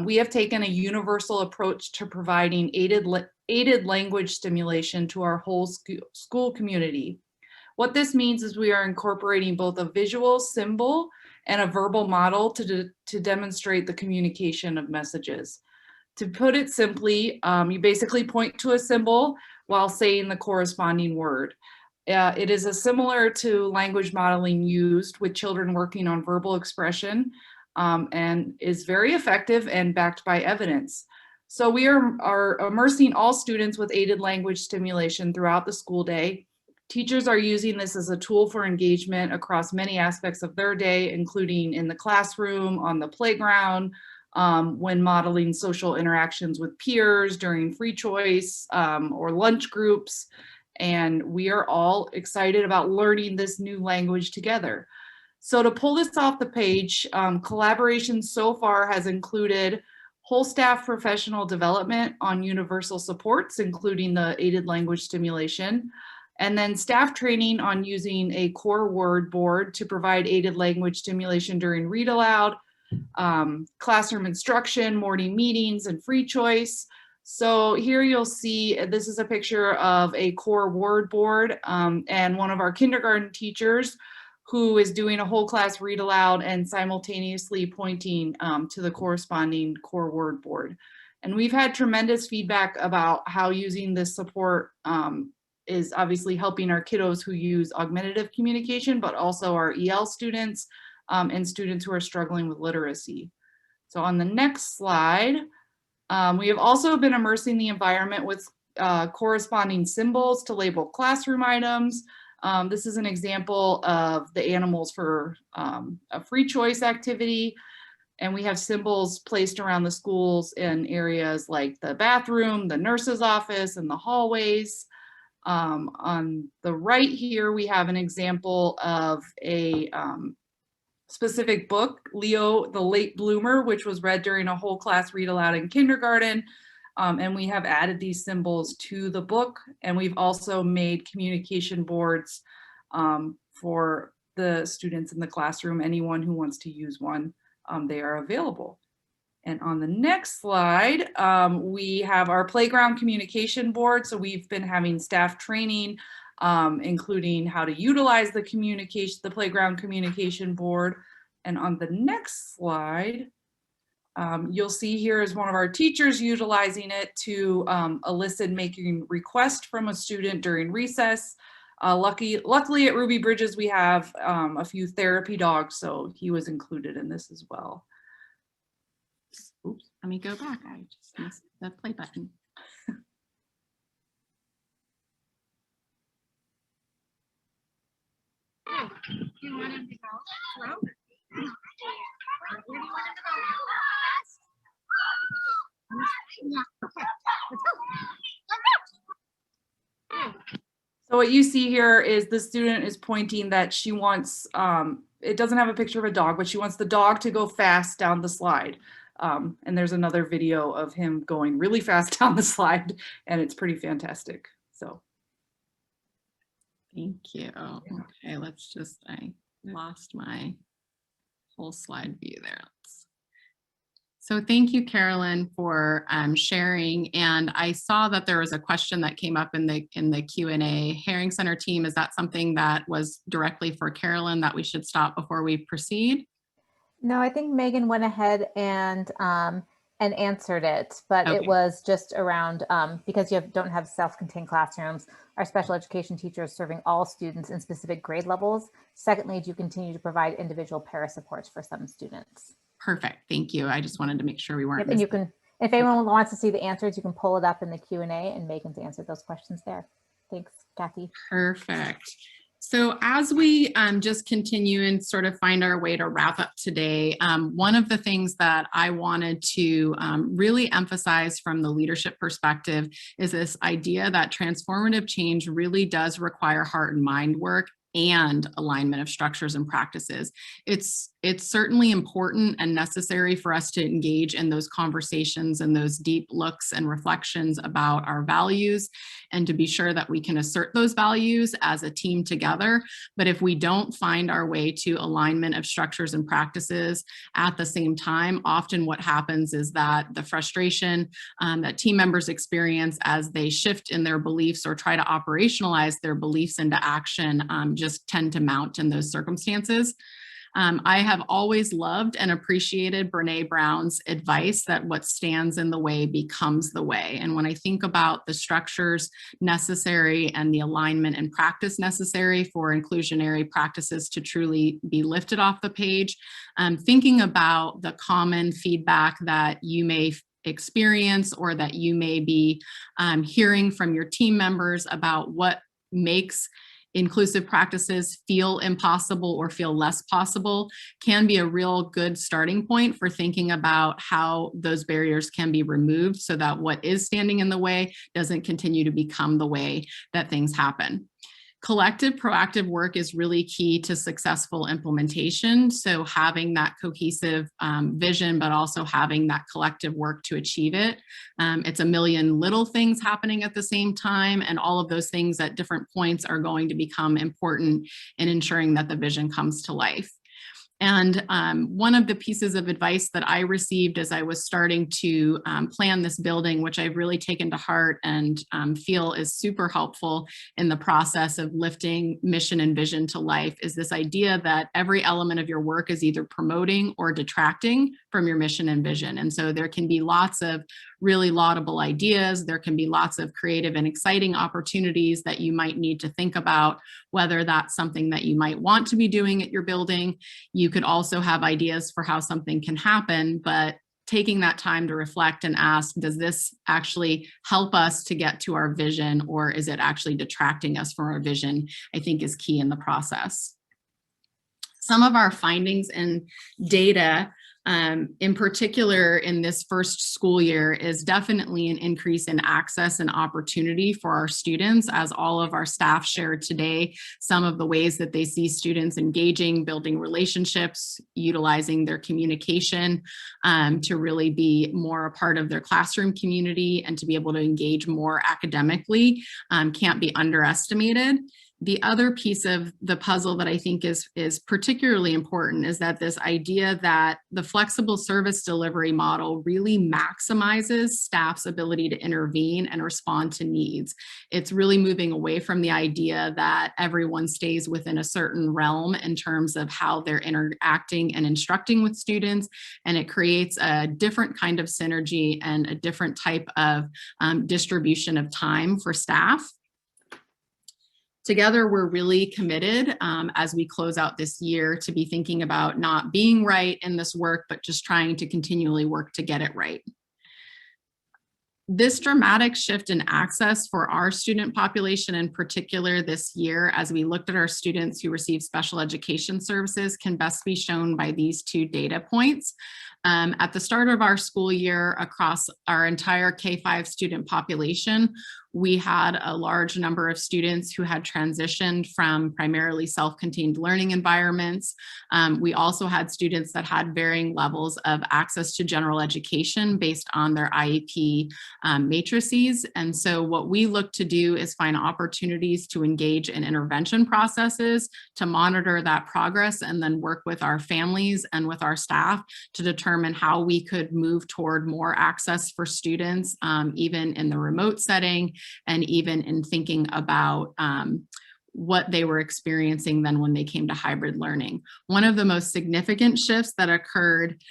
we have taken a universal approach to providing aided language stimulation to our whole school community. What this means is we are incorporating both a visual symbol and a verbal model to demonstrate the communication of messages. To put it simply, you basically point to a symbol while saying the corresponding word. It is similar to language modeling used with children working on verbal expression, and is very effective and backed by evidence. So we are immersing all students with aided language stimulation throughout the school day. Teachers are using this as a tool for engagement across many aspects of their day, including in the classroom, on the playground, when modeling social interactions with peers during free choice or lunch groups. And we are all excited about learning this new language together. So to pull this off the page, collaboration so far has included whole staff professional development on universal supports, including the aided language stimulation, and then staff training on using a core word board to provide aided language stimulation during read aloud, classroom instruction, morning meetings, and free choice. So here you'll see, this is a picture of a core word board and one of our kindergarten teachers who is doing a whole class read aloud and simultaneously pointing to the corresponding core word board. And we've had tremendous feedback about how using this support is obviously helping our kiddos who use augmentative communication, but also our EL students and students who are struggling with literacy. So on the next slide, we have also been immersing the environment with corresponding symbols to label classroom items. This is an example of the animals for a free choice activity. And we have symbols placed around the schools in areas like the bathroom, the nurse's office, and the hallways. On the right here, we have an example of a specific book, Leo the Late Bloomer, which was read during a whole class read aloud in kindergarten. And we have added these symbols to the book. And we've also made communication boards for the students in the classroom. Anyone who wants to use one, they are available. And on the next slide, we have our playground communication board. So we've been having staff training, including how to utilize the playground communication board. And on the next slide, you'll see here is one of our teachers utilizing it to elicit making requests from a student during recess. Luckily at Ruby Bridges, we have a few therapy dogs, so he was included in this as well. Oops, let me go back. I just missed the play button. You want him to go slow? Where do you want him to go? Fast? Yeah. Okay. Let's go. So what you see here is the student is pointing that she wants, it doesn't have a picture of a dog, but she wants the dog to go fast down the slide. And there's another video of him going really fast down the slide, and it's pretty fantastic. So. Thank you. Okay, let's just, I lost my whole slide view there. So thank you, Carolyn, for sharing. And I saw that there was a question that came up in the Q&A. Herring Center team, is that something that was directly for Carolyn that we should stop before we proceed? No, I think Megan went ahead and answered it, but Okay. It was just around because you don't have self-contained classrooms. Our special education teachers serving all students in specific grade levels. Secondly, do you continue to provide individual para supports for some students? Perfect. Thank you. I just wanted to make sure we weren't Yep, and you missing. can, if anyone wants to see the answers, you can pull it up in the Q&A and Megan's answered those questions there. Thanks, Kathy. Perfect. So as we just continue and sort of find our way to wrap up today, one of the things that I wanted to really emphasize from the leadership perspective is this idea that transformative change really does require heart and mind work and alignment of structures and practices. It's certainly important and necessary for us to engage in those conversations and those deep looks and reflections about our values, and to be sure that we can assert those values as a team together. But if we don't find our way to alignment of structures and practices at the same time, often what happens is that the frustration that team members experience as they shift in their beliefs or try to operationalize their beliefs into action just tend to mount in those circumstances. I have always loved and appreciated Brene Brown's advice that what stands in the way becomes the way. And when I think about the structures necessary and the alignment and practice necessary for inclusionary practices to truly be lifted off the page, thinking about the common feedback that you may experience or that you may be hearing from your team members about what makes inclusive practices feel impossible or feel less possible can be a real good starting point for thinking about how those barriers can be removed so that what is standing in the way doesn't continue to become the way that things happen. Collective proactive work is really key to successful implementation. So having that cohesive vision, but also having that collective work to achieve it. It's a million little things happening at the same time, and all of those things at different points are going to become important in ensuring that the vision comes to life. And one of the pieces of advice that I received as I was starting to plan this building, which I've really taken to heart and feel is super helpful in the process of lifting mission and vision to life, is this idea that every element of your work is either promoting or detracting from your mission and vision. And so there can be lots of really laudable ideas. There can be lots of creative and exciting opportunities that you might need to think about, whether that's something that you might want to be doing at your building. You could also have ideas for how something can happen, but taking that time to reflect and ask, does this actually help us to get to our vision, or is it actually detracting us from our vision, I think is key in the process. Some of our findings and data in particular in this first school year is definitely an increase in access and opportunity for our students, as all of our staff shared today, some of the ways that they see students engaging, building relationships, utilizing their communication to really be more a part of their classroom community and to be able to engage more academically can't be underestimated. The other piece of the puzzle that I think is particularly important is that this idea that the flexible service delivery model really maximizes staff's ability to intervene and respond to needs. It's really moving away from the idea that everyone stays within a certain realm in terms of how they're interacting and instructing with students, and it creates a different kind of synergy and a different type of distribution of time for staff. Together, we're really committed as we close out this year to be thinking about not being right in this work, but just trying to continually work to get it right. This dramatic shift in access for our student population in particular this year, as we looked at our students who receive special education services, can best be shown by these two data points. At the start of our school year, across our entire K-5 student population, we had a large number of students who had transitioned from primarily self-contained learning environments. We also had students that had varying levels of access to general education based on their IEP matrices. And so what we look to do is find opportunities to engage in intervention processes, to monitor that progress, and then work with our families and with our staff to determine how we could move toward more access for students, even in the remote setting, and even in thinking about what they were experiencing then when they came to hybrid learning. One of the most significant shifts that occurred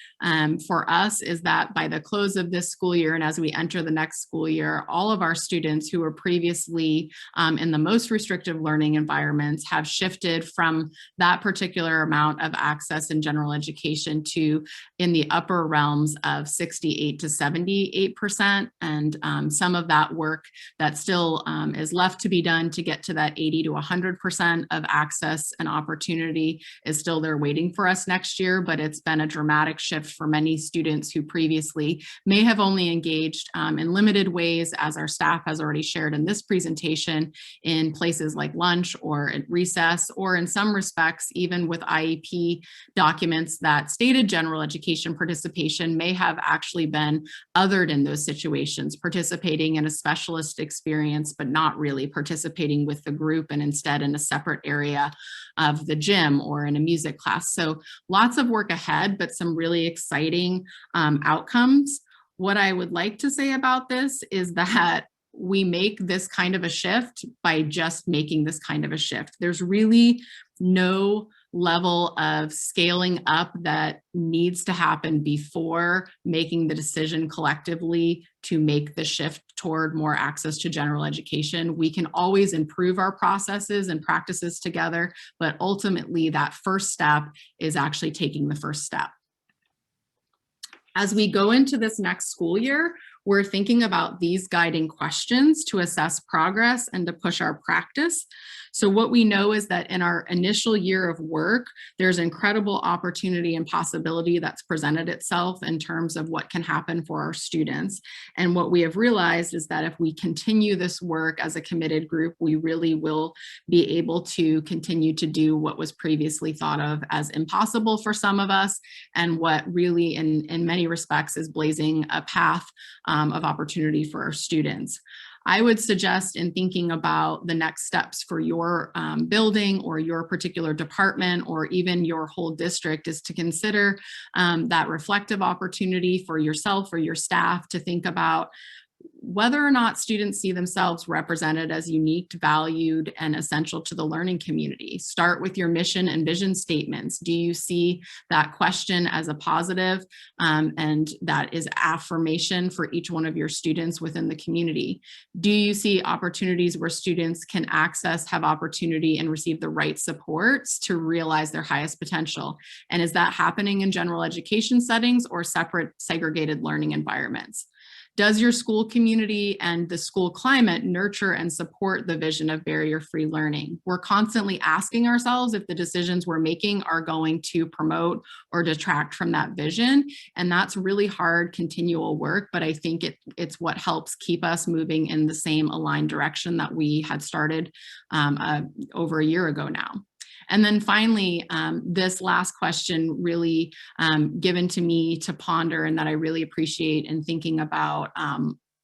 for us is that by the close of this school year and as we enter the next school year, all of our students who were previously in the most restrictive learning environments have shifted from that particular amount of access in general education to in the upper realms of 68 to 78%. And some of that work that still is left to be done to get to that 80 to 100% of access and opportunity is still there waiting for us next year, but it's been a dramatic shift for many students who previously may have only engaged in limited ways, as our staff has already shared in this presentation, in places like lunch or at recess, or in some respects, even with IEP documents that stated general education participation may have actually been othered in those situations, participating in a specialist experience, but not really participating with the group and instead in a separate area of the gym or in a music class. So lots of work ahead, but some really exciting outcomes. What I would like to say about this is that we make this kind of a shift by just making this kind of a shift. There's really no level of scaling up that needs to happen before making the decision collectively to make the shift toward more access to general education. We can always improve our processes and practices together, but ultimately that first step is actually taking the first step. As we go into this next school year, we're thinking about these guiding questions to assess progress and to push our practice. So what we know is that in our initial year of work, there's incredible opportunity and possibility that's presented itself in terms of what can happen for our students. And what we have realized is that if we continue this work as a committed group, we really will be able to continue to do what was previously thought of as impossible for some of us, and what really in many respects is blazing a path of opportunity for our students. I would suggest, in thinking about the next steps for your building or your particular department or even your whole district, is to consider that reflective opportunity for yourself or your staff to think about whether or not students see themselves represented as unique, valued, and essential to the learning community. Start with your mission and vision statements. Do you see that question as a positive and that is affirmation for each one of your students within the community? Do you see opportunities where students can access, have opportunity, and receive the right supports to realize their highest potential? And is that happening in general education settings or separate segregated learning environments? Does your school community and the school climate nurture and support the vision of barrier-free learning? We're constantly asking ourselves if the decisions we're making are going to promote or detract from that vision. And that's really hard, continual work, but I think it's what helps keep us moving in the same aligned direction that we had started over a year ago now. And then finally, this last question really given to me to ponder, and that I really appreciate in thinking about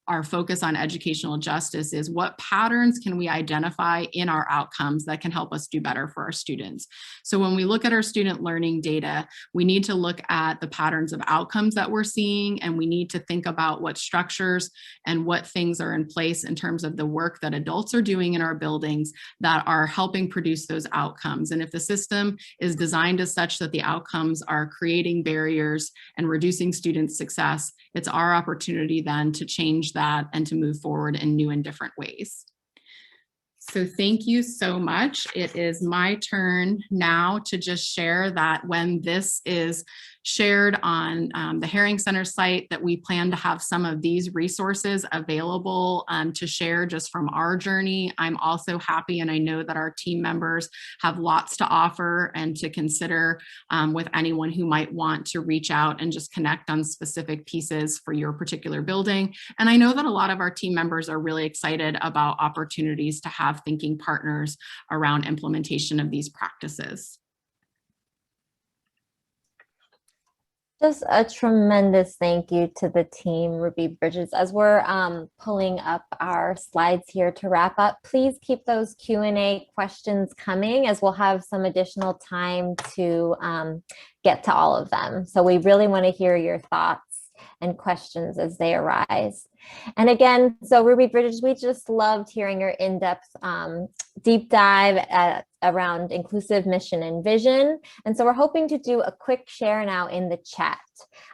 our focus on educational justice, is what patterns can we identify in our outcomes that can help us do better for our students? So when we look at our student learning data, we need to look at the patterns of outcomes that we're seeing, and we need to think about what structures and what things are in place in terms of the work that adults are doing in our buildings that are helping produce those outcomes. And if the system is designed as such that the outcomes are creating barriers and reducing students' success, it's our opportunity then to change that and to move forward in new and different ways. So thank you so much. It is my turn now to just share that when this is shared on the Herring Center site, that we plan to have some of these resources available to share just from our journey. I'm also happy, and I know that our team members have lots to offer and to consider with anyone who might want to reach out and just connect on specific pieces for your particular building. And I know that a lot of our team members are really excited about opportunities to have thinking partners around implementation of these practices. Just a tremendous thank you to the team, Ruby Bridges. As we're pulling up our slides here to wrap up, please keep those Q&A questions coming, as we'll have some additional time to get to all of them. So we really want to hear your thoughts and questions as they arise. And again, so Ruby Bridges, we just loved hearing your in-depth deep dive around inclusive mission and vision. And so we're hoping to do a quick share now in the chat.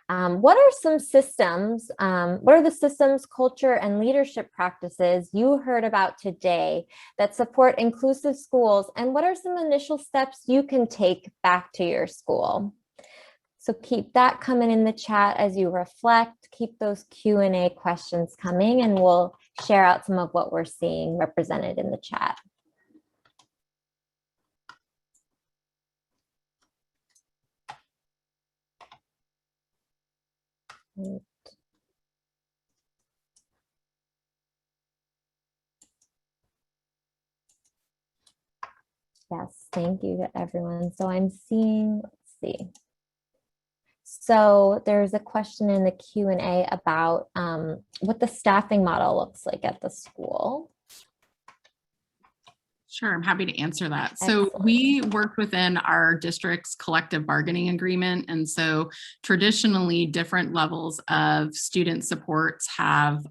What are some systems, what are the systems, culture, and leadership practices you heard about today that support inclusive schools? And what are some initial steps you can take back to your school? So keep that coming in the chat as you reflect. Keep those Q&A questions coming, and we'll share out some of what we're seeing represented in the chat. Yes, thank you to everyone. So I'm seeing, let's see. So there's a question in the Q&A about what the staffing model looks like at the school. Sure, I'm happy to answer that. So we worked within our district's collective bargaining agreement. And so traditionally, different levels of student supports have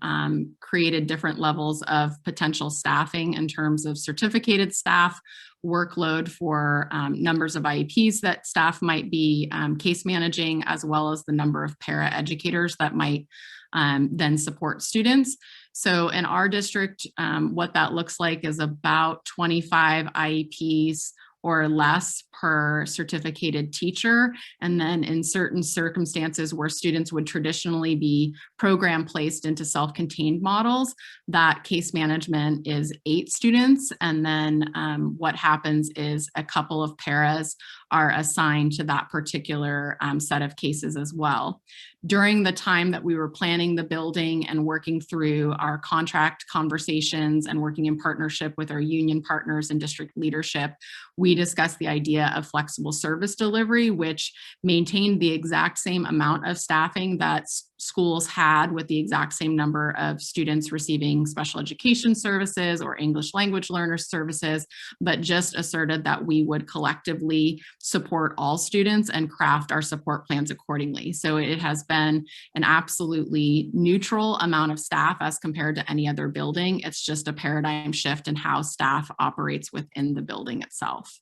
created different levels of potential staffing in terms of certificated staff, workload for numbers of IEPs that staff might be case managing, as well as the number of para-educators that might then support students. So in our district, what that looks like is about 25 IEPs or less per certificated teacher. And then in certain circumstances where students would traditionally be program placed into self-contained models, that case management is 8 students. And then what happens is a couple of paras are assigned to that particular set of cases as well. During the time that we were planning the building and working through our contract conversations and working in partnership with our union partners and district leadership, we discussed the idea of flexible service delivery, which maintained the exact same amount of staffing that schools had with the exact same number of students receiving special education services or English language learner services, but just asserted that we would collectively support all students and craft our support plans accordingly. So it has been an absolutely neutral amount of staff as compared to any other building. It's just a paradigm shift in how staff operates within the building itself.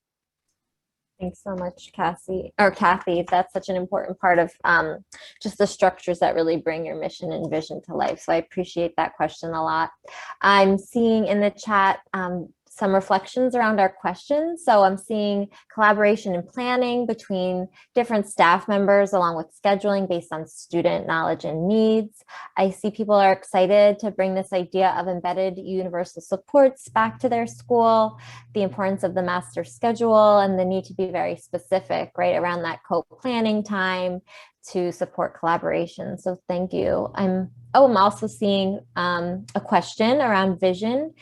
Thanks so much, Kathy. That's such an important part of just the structures that really bring your mission and vision to life. So I appreciate that question a lot. I'm seeing in the chat some reflections around our questions. So I'm seeing collaboration and planning between different staff members along with scheduling based on student knowledge and needs. I see people are excited to bring this idea of embedded universal supports back to their school, the importance of the master schedule and the need to be very specific, right, around that co-planning time to support collaboration. So thank you. I'm also seeing a question around vision.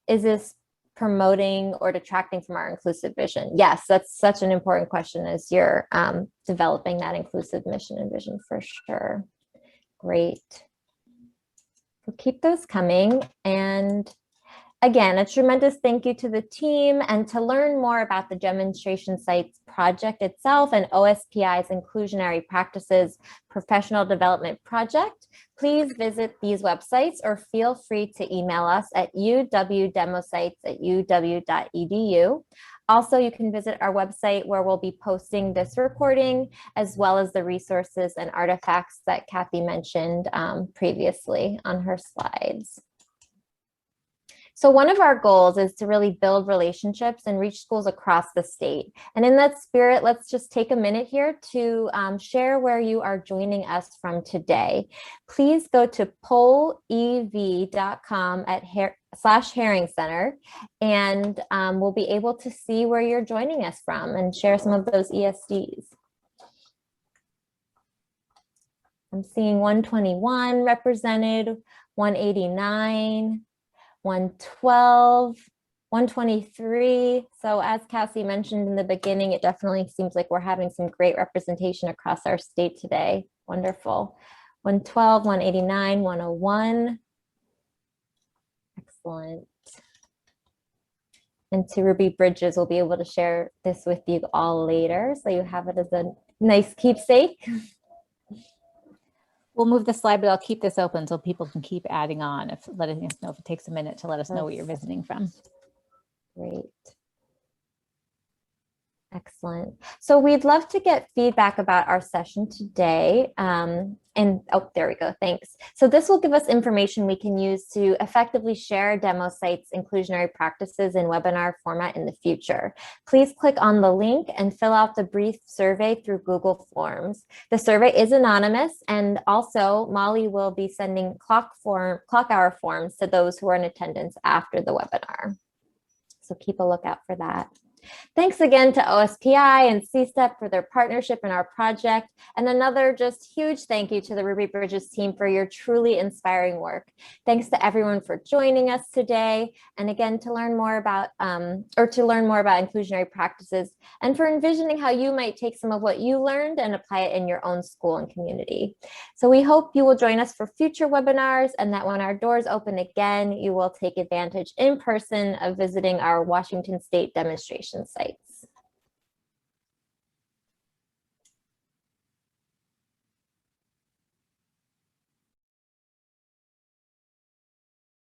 Is this promoting or detracting from our inclusive vision? Yes, that's such an important question as you're developing that inclusive mission and vision for sure. Great. So keep those coming. And again, a tremendous thank you to the team. And to learn more about the demonstration sites project itself and OSPI's Inclusionary Practices Professional Development Project, please visit these websites or feel free to email us at uwdemosites@uw.edu. Also, you can visit our website where we'll be posting this recording as well as the resources and artifacts that Kathy mentioned previously on her slides. So one of our goals is to really build relationships and reach schools across the state. And in that spirit, let's just take a minute here to share where you are joining us from today. Please go to polev.com/Herring Center, and we'll be able to see where you're joining us from and share some of those ESDs. I'm seeing 121 represented, 189, 112, 123. So as Cassie mentioned in the beginning, it definitely seems like we're having some great representation across our state today. Wonderful. 112, 189, 101. Excellent. And to Ruby Bridges, we'll be able to share this with you all later, so you have it as a nice keepsake. We'll move the slide, but I'll keep this open so people can keep adding on, letting us know if it takes a minute to let us know what you're visiting from. Great. Excellent. So we'd love to get feedback about our session today. Oh, there we go. Thanks. So this will give us information we can use to effectively share demo sites inclusionary practices in webinar format in the future. Please click on the link and fill out the brief survey through Google Forms. The survey is anonymous, and also Molly will be sending clock hour forms to those who are in attendance after the webinar. So keep a lookout for that. Thanks again to OSPI and CSTEP for their partnership in our project. And another just huge thank you to the Ruby Bridges team for your truly inspiring work. Thanks to everyone for joining us today. And again, to learn more about inclusionary practices and for envisioning how you might take some of what you learned and apply it in your own school and community. So we hope you will join us for future webinars, and that when our doors open again, you will take advantage in person of visiting our Washington State demonstration sites.